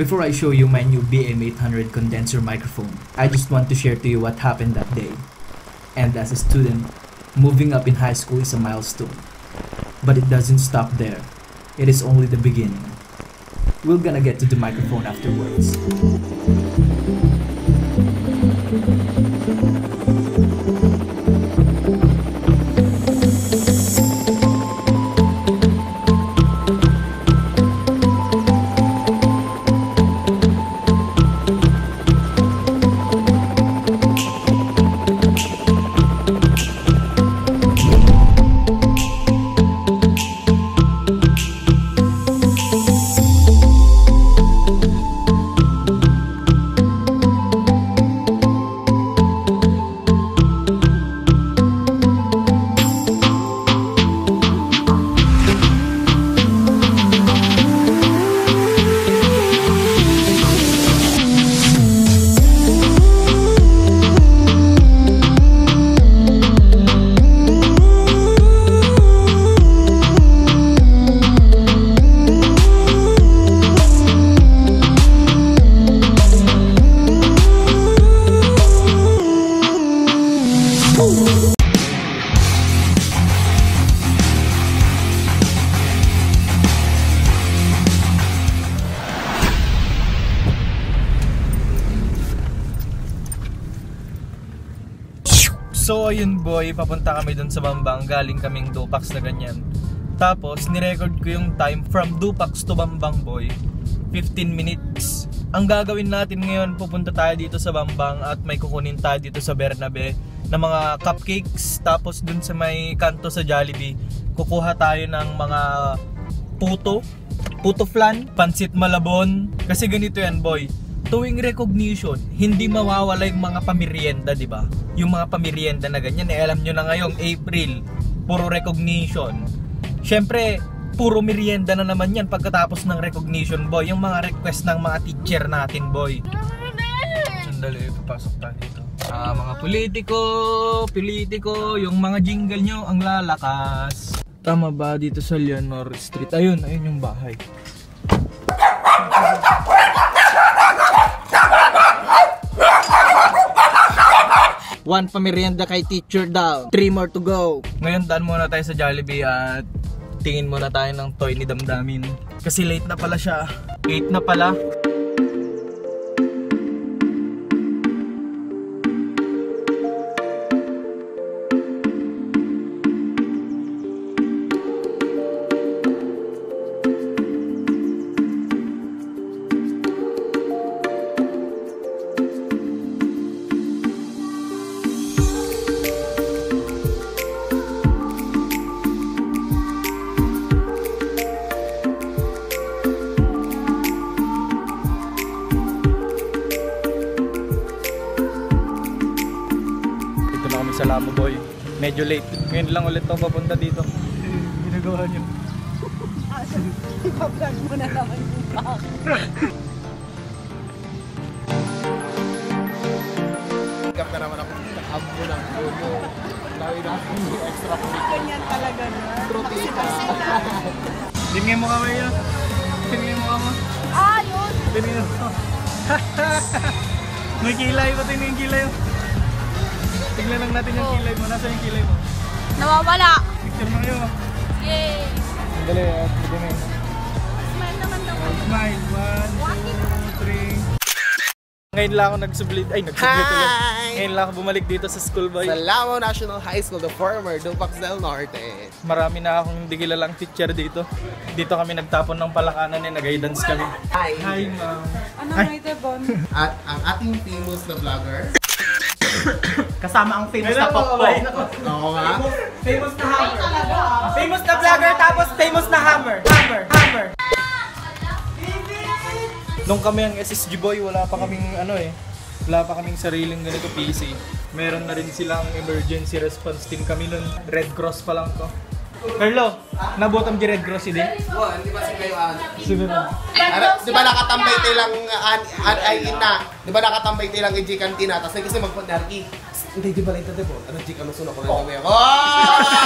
Before I show you my new BM800 condenser microphone, I just want to share to you what happened that day. And as a student, moving up in high school is a milestone. But it doesn't stop there. It is only the beginning. We're gonna get to the microphone afterwards. So ayun boy, papunta kami dun sa Bambang, galing kaming Dupax na ganyan. Tapos nirecord ko yung time from Dupax to Bambang boy, 15 minutes. Ang gagawin natin ngayon, pupunta tayo dito sa Bambang at may kukunin tayo dito sa Bernabe na mga cupcakes. Tapos dun sa may kanto sa Jollibee, kukuha tayo ng mga puto flan, pansit malabon. Kasi ganito yan boy, tuwing recognition, hindi mawawala yung mga pamirienda, di ba? Yung mga pamirienda na ganyan, alam nyo na ngayong April, puro recognition. Syempre, puro merienda na naman yan pagkatapos ng recognition, boy. Yung mga request ng mga teacher natin, boy. Sandali, papasok tayo dito. Mga politiko, yung mga jingle nyo, ang lalakas. Tama ba dito sa Leonor Street? Ayun yung bahay. One pamerienda kay teacher daw. 3 more to go. Ngayon daan muna tayo sa Jollibee at tingin muna tayo ng toy ni Damdamin. Kasi late na pala siya. 8 na pala. Salamat boy. Medyo late. Ngayon lang ulit ako papunta dito. Ginagawa niyo. Ipa-vlog mo na naman yung back. Gap na naman ako. Abo ng puno. Lawin na ako yung extra puno. Ganyan talaga na. Tropita. Tingin mo kami yun. Tingin mo kami. Yun. Tingin mo. May kilay ko. Tingin yung kilay mo. Tignan lang natin yung kilay mo. Nasa yung kilay mo? Nawawala. Picture mo yun. Yay. Sandali at magdami. Smile naman daw. Smile. 1, 2, 3. Ngayon lang ako nagsublit. Ay, nagsublit ulit. Ngayon lang ako bumalik dito sa school boy. Sa Lao National High School, the former Dupax del Norte. Marami na akong hindi kilalang teacher dito. Dito kami nagtapon ng palakanan eh. Nag-guidance kami. Hi. Hi ma'am. Ano na ito, Bon? At ang ating famous na vlogger. Kasama ang famous na Pokpo. Oo nga. Famous na hammer. Famous na vlogger tapos famous na hammer. Hammer. Nung kami ang SSG boy, wala pa kaming wala pa kaming sariling ganito PC. Meron na rin silang emergency response team kami nun. Red Cross pa lang to. Carlo, nabutam di Red Cross hindi? Oo, hindi ba si kayo Siguro. di ba nakatambay tilang di ba nakatambay tilang i-G Cantina tapos kasi magpundarki. Hindi, di ba lang ito, diba? Ano, G, kanusunod ko lang kami ako.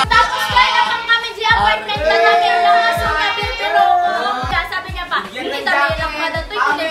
Tapos kaya naman kami G, apartment na kami yung mga suka, pero sabi niya pa, hindi tabi lang pa dito, hindi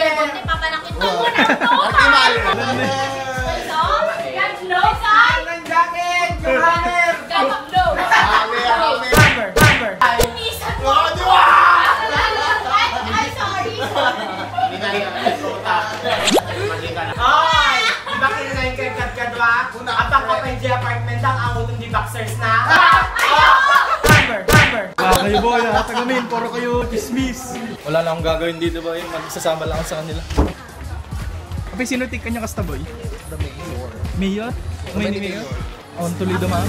Kayo boy, tagamin, puro kayo chismis. Wala lang akong gagawin dito boy, magsasama lang ako sa kanila. Kapag sinutik ka niya kasta boy? The mayor. Mayor? May ni Mayor? On Toledo man.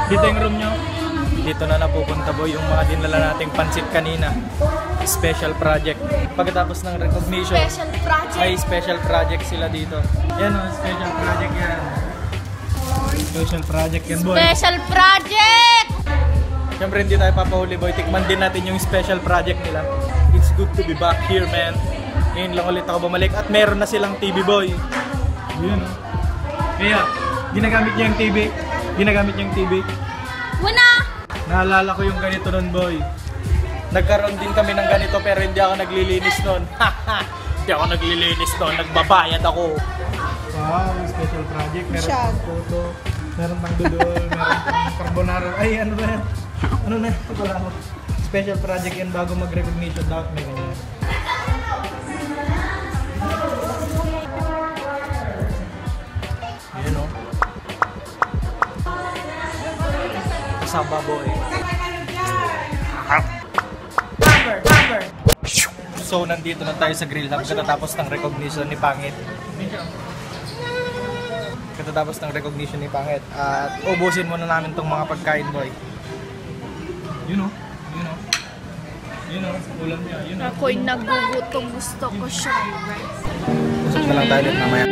Dito yung room nyo. Dito na napupunta boy yung mga dinala nating pansit kanina. Special project. Pagkatapos ng recognition, Special project. ay special project sila dito. Yan o, special project yan. Special project yan boy. Special project! Siyempre hindi tayo papahuli boy. Tikman din natin yung special project nila. It's good to be back here man. Ngayon lang ulit ako bumalik. At meron na silang TV boy. Yun o. Kaya, ginagamit niya yung TV. Ginagamit niya yung TV. Wala! Naalala ko yung ganito nun boy. Nagkaroon din kami ng ganito pero hindi ako naglilinis nun. Hindi ako naglilinis nun. Nagbabayad ako. Wow, special project. Meron pang photo. Meron pang dudol. Meron pang carbonara. Ay, ano na yan? Ano na? Wala ako. Special project yan bago mag-recognition. Dapat may ganyan. Ayan o. Kasama boy. So nandito na tayo sa Grill Hub katatapos ng recognition ni Pangit. Katatapos ng recognition ni Pangit. At ubusin muna namin tong mga pagkain boy. You know, you know. You know, ulam niya, you know. Ako'y nagugutom, gusto ko siya. Usap na lang tayo ulit mamaya.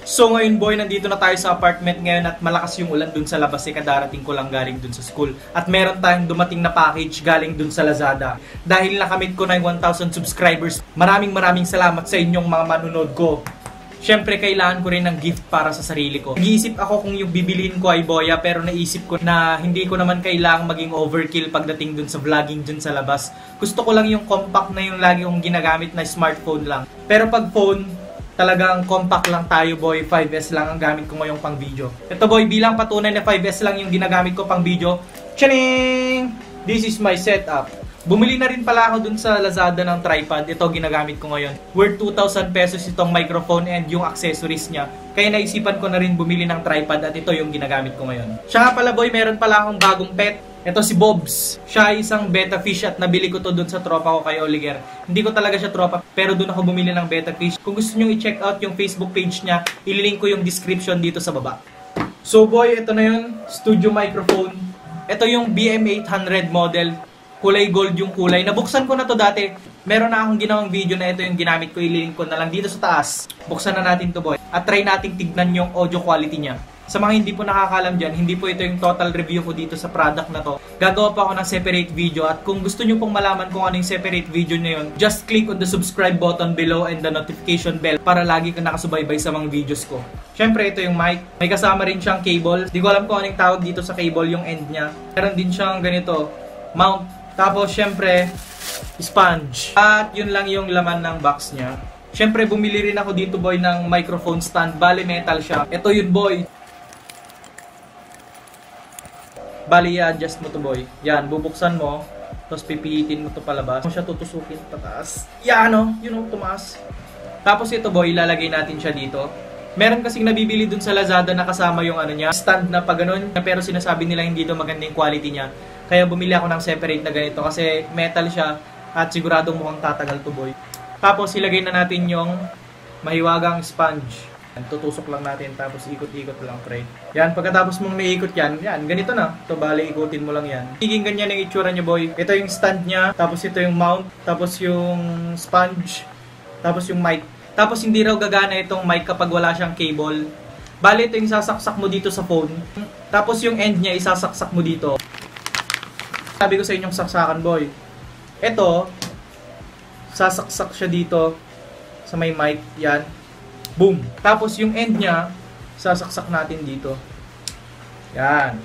So ngayon boy, nandito na tayo sa apartment ngayon at malakas yung ulan dun sa labas eh, kadarating ko lang galing dun sa school. At meron tayong dumating na package galing dun sa Lazada. Dahil nakamit ko na yung 1,000 subscribers, maraming salamat sa inyong mga manunod ko. Siyempre, kailangan ko rin ng gift para sa sarili ko. Nag-iisip ako kung yung bibiliin ko ay boya, pero naisip ko na hindi ko naman kailangang maging overkill pagdating dun sa vlogging dun sa labas. Gusto ko lang yung compact na yung lagi kong ginagamit na smartphone lang. Pero pag phone, talagang compact lang tayo boy, 5S lang ang gamit ko ngayong pang video. Ito boy, bilang patunay na 5S lang yung ginagamit ko pang video. Tchaning! This is my setup. Bumili na rin pala ako dun sa Lazada ng tripod. Ito ginagamit ko ngayon. Worth 2,000 pesos itong microphone and yung accessories niya. Kaya naisipan ko na rin bumili ng tripod at ito yung ginagamit ko ngayon. Siya nga pala boy, meron pala akong bagong pet. Ito si Bobs. Siya ay isang betta fish at nabili ko to dun sa tropa ko kay Oliger. Hindi ko talaga siya tropa pero dun ako bumili ng betta fish. Kung gusto nyo i-check out yung Facebook page niya, ililink ko yung description dito sa baba. So boy, ito na yun. Studio microphone. Ito yung BM800 model. Kulay gold yung kulay. Nabuksan ko na to dati. meron na akong ginawang video na ito yung ginamit ko, ililink ko na lang dito sa taas. Buksan na natin to boy. At try nating tignan yung audio quality niya. Sa mga hindi po nakakalam dyan, hindi po ito yung total review ko dito sa product na to. Gagawa pa ako ng separate video at kung gusto nyo pong malaman kung ano yung separate video na yun, just click on the subscribe button below and the notification bell para lagi kang nakasubaybay sa mga videos ko. Syempre, ito yung mic. May kasama rin siyang cable. Di ko alam kung anong tawag dito sa cable, yung end niya. Meron din siyang ganito, mount. Tapos, syempre, sponge. At yun lang yung laman ng box niya. Syempre, bumili rin ako dito boy ng microphone stand. Bali, metal siya. Ito yun boy. Bali, i-adjust mo to boy. Yan, bubuksan mo. Tapos pipihitin mo to palabas. Kung siya tutusukin pataas. Yan o, tumaas. Tapos ito boy, ilalagay natin siya dito. Meron kasing nabibili dun sa Lazada na kasama yung ano niya, stand na pa ganun. Pero sinasabi nila hindi daw maganda yung quality niya. Kaya bumili ako ng separate na ganito kasi metal siya at siguradong mukhang tatagal to boy. Tapos ilagay na natin yung mahiwagang sponge. Tutusok lang natin tapos ikot-ikot lang pre. Yan, pagkatapos mong naiikot yan, ganito na. Ito, bali, ikutin mo lang yan. Higing ganyan yung itsura niya boy. Ito yung stand niya, tapos ito yung mount, tapos yung sponge, tapos yung mic. Tapos hindi raw gagana itong mic kapag wala siyang cable. Bali, ito yung sasaksak mo dito sa phone. Tapos yung end niya, isasaksak mo dito. Sabi ko sa inyong saksakan boy. Ito, sasaksak siya dito sa may mic, yan. Boom! Tapos yung end niya, sasaksak natin dito. Yan.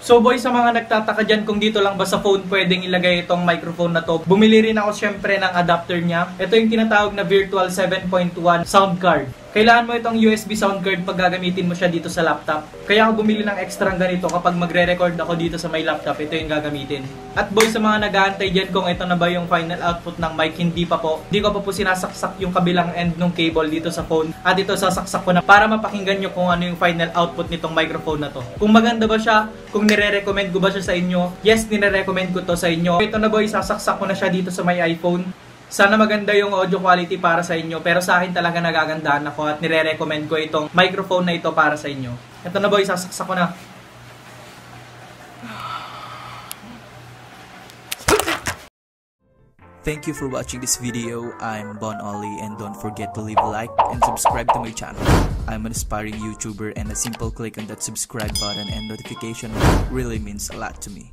So boy, sa mga nagtataka dyan kung dito lang ba sa phone pwedeng ilagay itong microphone na to, bumili rin ako syempre ng adapter niya. Ito yung tinatawag na Virtual 7.1 sound card. Kailangan mo itong USB sound card pag gagamitin mo siya dito sa laptop. Kaya ako bumili ng extra ganito kapag magre-record ako dito sa may laptop, ito yung gagamitin. At boy, sa mga nag-aantay dyan kung ito na ba yung final output ng mic, hindi pa po. Hindi ko pa po sinasaksak yung kabilang end ng cable dito sa phone. At ito sasaksak ko na para mapakinggan nyo kung ano yung final output nitong microphone na to. Kung maganda ba siya, kung nire-recommend ko ba siya sa inyo, yes, nire-recommend ko to sa inyo. Ito na boy, sasaksak ko na siya dito sa may iPhone. Sana maganda yung audio quality para sa inyo, pero sa akin talaga nagagandahan ako at nire-recommend ko itong microphone na ito para sa inyo. Ito na boy, sasaksak ko na. Thank you for watching this video. I'm Bon Ollie and don't forget to leave a like and subscribe to my channel. I'm an aspiring YouTuber and a simple click on that subscribe button and notification really means a lot to me.